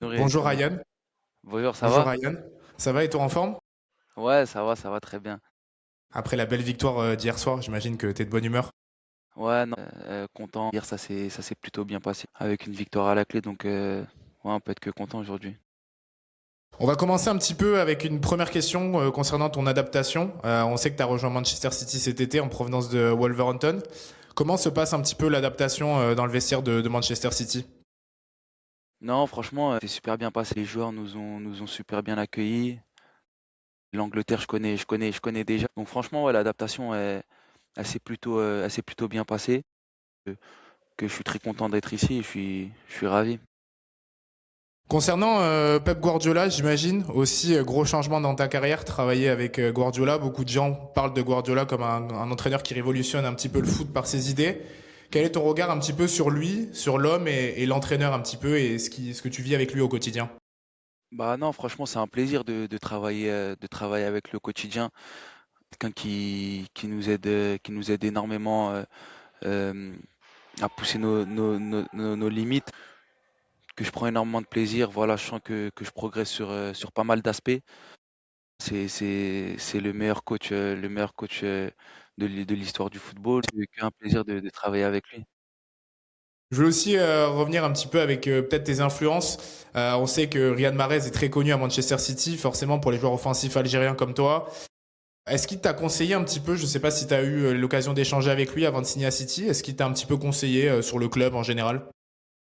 Nourri, Bonjour comment? Ryan. Bonjour, ça Bonjour va? Ryan. Ça va et toi en forme? Ouais, ça va très bien. Après la belle victoire d'hier soir, j'imagine que t'es de bonne humeur. Ouais, non, content. Hier, ça s'est plutôt bien passé avec une victoire à la clé, donc ouais, on peut être que content aujourd'hui. On va commencer un petit peu avec une première question concernant ton adaptation. On sait que tu as rejoint Manchester City cet été en provenance de Wolverhampton. Comment se passe un petit peu l'adaptation dans le vestiaire de Manchester City? Non, franchement, c'est super bien passé. Les joueurs nous ont super bien accueillis. L'Angleterre, je connais déjà. Donc franchement, ouais, l'adaptation, elle s'est plutôt bien passée. Que, que je suis très content d'être ici et je suis ravi. Concernant Pep Guardiola, j'imagine aussi gros changement dans ta carrière, travailler avec Guardiola. Beaucoup de gens parlent de Guardiola comme un entraîneur qui révolutionne un petit peu le foot par ses idées. Quel est ton regard un petit peu sur lui, sur l'homme et l'entraîneur un petit peu et ce que tu vis avec lui au quotidien? Bah non, franchement, c'est un plaisir de travailler avec le quotidien. Quelqu'un qui nous aide énormément euh, à pousser nos limites, que je prends énormément de plaisir. Voilà, je sens que je progresse sur pas mal d'aspects. C'est le meilleur coach de l'histoire du football. C'est qu'un plaisir de travailler avec lui. Je veux aussi revenir un petit peu avec peut-être tes influences. On sait que Riyad Mahrez est très connu à Manchester City, forcément pour les joueurs offensifs algériens comme toi. Est-ce qu'il t'a conseillé un petit peu, je ne sais pas si tu as eu l'occasion d'échanger avec lui avant de signer à City, est-ce qu'il t'a un petit peu conseillé sur le club en général?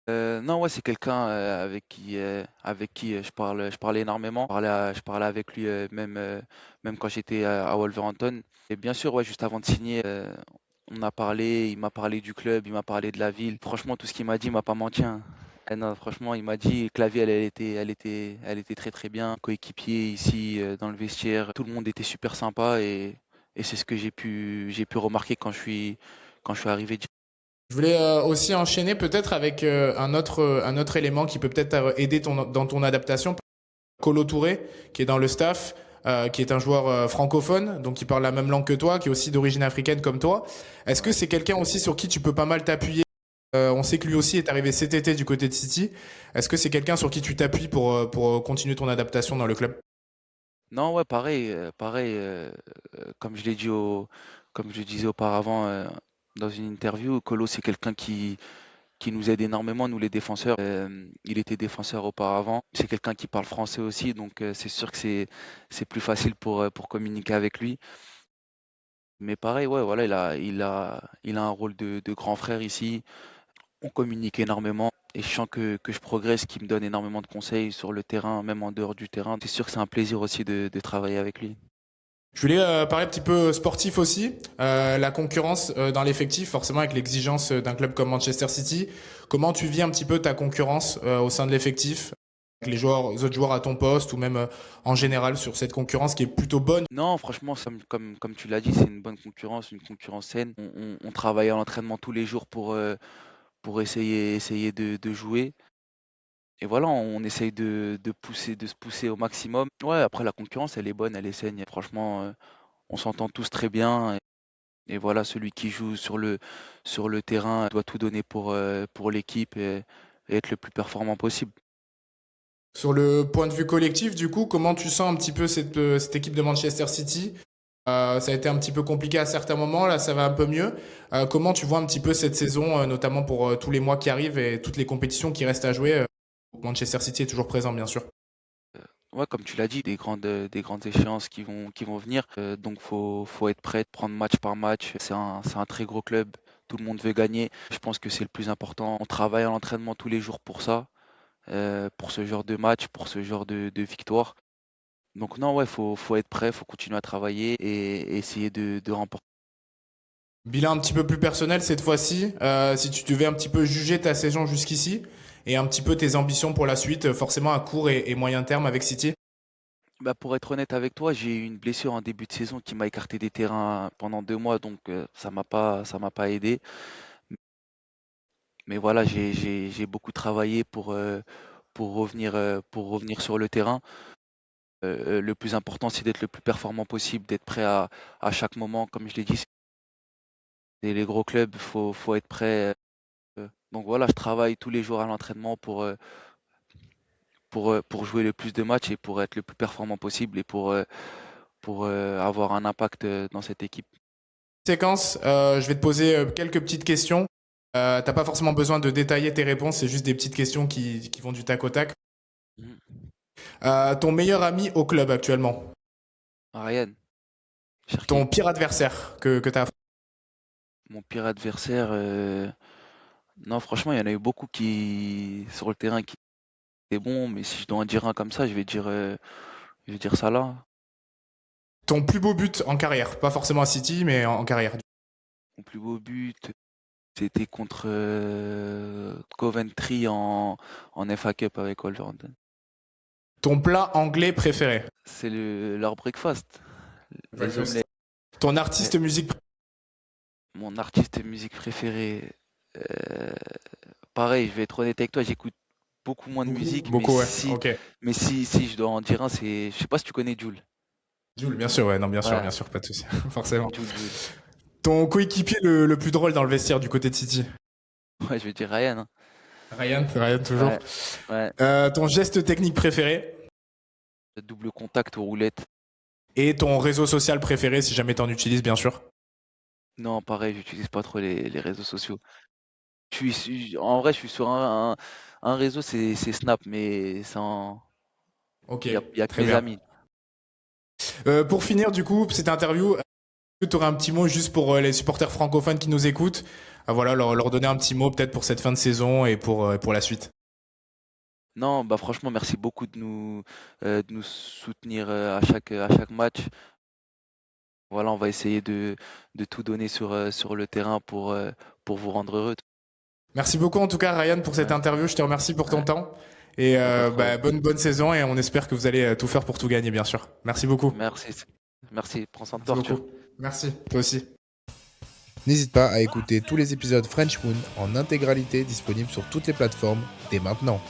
Non, ouais, c'est quelqu'un avec qui je parlais énormément. Je parlais avec lui même quand j'étais à Wolverhampton. Et bien sûr, ouais, juste avant de signer, on a parlé, il m'a parlé du club, il m'a parlé de la ville. Franchement, tout ce qu'il m'a dit, il m'a pas menti, hein. Non, franchement, il m'a dit que la ville, elle était très très bien. Coéquipier ici dans le vestiaire, tout le monde était super sympa et c'est ce que j'ai pu remarquer quand je suis arrivé. Je voulais aussi enchaîner peut-être avec un autre élément qui peut peut-être aider dans ton adaptation. Kolo Touré, qui est dans le staff, qui est un joueur francophone, donc qui parle la même langue que toi, qui est aussi d'origine africaine comme toi. Est-ce que Ouais. c'est quelqu'un aussi sur qui tu peux pas mal t'appuyer? On sait que lui aussi est arrivé cet été du côté de City. Est-ce que c'est quelqu'un sur qui tu t'appuies pour continuer ton adaptation dans le club? Non, ouais, pareil, comme je l'ai comme je le disais auparavant dans une interview, Kolo, c'est quelqu'un qui nous aide énormément, nous les défenseurs. Il était défenseur auparavant. C'est quelqu'un qui parle français aussi, donc c'est sûr que c'est plus facile pour communiquer avec lui. Mais pareil, ouais, voilà, il a un rôle de grand frère ici. On communique énormément et je sens que je progresse, qu'il me donne énormément de conseils sur le terrain, même en dehors du terrain. C'est sûr que c'est un plaisir aussi de travailler avec lui. Je voulais parler un petit peu sportif aussi. La concurrence dans l'effectif, forcément avec l'exigence d'un club comme Manchester City. Comment tu vis un petit peu ta concurrence au sein de l'effectif, avec les autres joueurs à ton poste ou même en général sur cette concurrence qui est plutôt bonne? Non, franchement, comme tu l'as dit, c'est une bonne concurrence, une concurrence saine. On travaille à l'entraînement tous les jours pour essayer de jouer. Et voilà, on essaye de se pousser au maximum. Ouais, après, la concurrence, elle est bonne, elle est saine. Franchement, on s'entend tous très bien. Et voilà, celui qui joue sur le terrain doit tout donner pour l'équipe et être le plus performant possible. Sur le point de vue collectif, du coup, comment tu sens un petit peu cette équipe de Manchester City? Ça a été un petit peu compliqué à certains moments, là ça va un peu mieux. Comment tu vois un petit peu cette saison, notamment pour tous les mois qui arrivent et toutes les compétitions qui restent à jouer? Manchester City est toujours présent, bien sûr. Ouais, comme tu l'as dit, des grandes échéances qui vont venir. Donc, faut être prêt, prendre match par match. C'est un très gros club. Tout le monde veut gagner. Je pense que c'est le plus important. On travaille à l'entraînement tous les jours pour ça, pour ce genre de match, pour ce genre de victoire. Donc, non, ouais, faut être prêt, faut continuer à travailler et essayer de remporter. Bilan un petit peu plus personnel cette fois-ci, si tu devais un petit peu juger ta saison jusqu'ici et un petit peu tes ambitions pour la suite, forcément à court et moyen terme avec City. Bah, pour être honnête avec toi, j'ai eu une blessure en début de saison qui m'a écarté des terrains pendant 2 mois, donc ça m'a pas aidé. Mais voilà, j'ai beaucoup travaillé pour revenir sur le terrain. Le plus important, c'est d'être le plus performant possible, d'être prêt à chaque moment. Comme je l'ai dit, c'est les gros clubs, faut être prêt. Donc voilà, je travaille tous les jours à l'entraînement pour jouer le plus de matchs et pour être le plus performant possible et pour avoir un impact dans cette équipe. Séquence, je vais te poser quelques petites questions. T'as pas forcément besoin de détailler tes réponses, c'est juste des petites questions qui vont du tac au tac. Mhm. Ton meilleur ami au club actuellement? Ryan, Ton Cherki, pire adversaire que t'as? mon pire adversaire, non, franchement, il y en a eu beaucoup qui, sur le terrain, qui étaient bons, mais si je dois en dire un comme ça, je vais dire Salah. Ton plus beau but en carrière, pas forcément à City, mais en carrière. Mon plus beau but, c'était contre Coventry en FA Cup avec Wolverhampton. Ton plat anglais préféré? C'est leur breakfast, les Breakfast. omelettes. Ton Ouais. artiste musique Mon artiste musique préféré, euh, pareil, je vais être honnête avec toi, j'écoute beaucoup moins de Beaucoup, musique, beaucoup, ouais. Ok. si je dois en dire un, je sais pas si tu connais Jul. Jules, bien sûr, ouais, non, Ouais, bien sûr, pas de souci, forcément. Jul. Ton coéquipier le plus drôle dans le vestiaire du côté de City? Ouais, je vais dire Ryan, hein. Ryan toujours. Ouais, ouais. Ton geste technique préféré? Double contact aux roulettes. Et ton réseau social préféré, si jamais t'en utilises, bien sûr. Non, pareil, j'utilise pas trop les réseaux sociaux. En vrai, je suis sur un réseau, c'est Snap, mais Ok, y a que très mes bien. amis. Pour finir, du coup, cette interview, est-ce que tu aurais un petit mot juste pour les supporters francophones qui nous écoutent? Voilà, leur donner un petit mot peut-être pour cette fin de saison et pour la suite. Non, bah franchement, merci beaucoup de nous soutenir à chaque match. Voilà, on va essayer de tout donner sur le terrain pour vous rendre heureux. Merci beaucoup en tout cas, Ryan, pour cette Ouais, interview. Je te remercie pour ton ouais, temps. Et y a pas de problème. bonne saison et on espère que vous allez tout faire pour tout gagner, bien sûr. Merci beaucoup. Merci, merci. Prends soin de Merci toi, beaucoup. Arthur. Merci, toi aussi. N'hésite pas à écouter tous les épisodes French Moon en intégralité disponibles sur toutes les plateformes dès maintenant.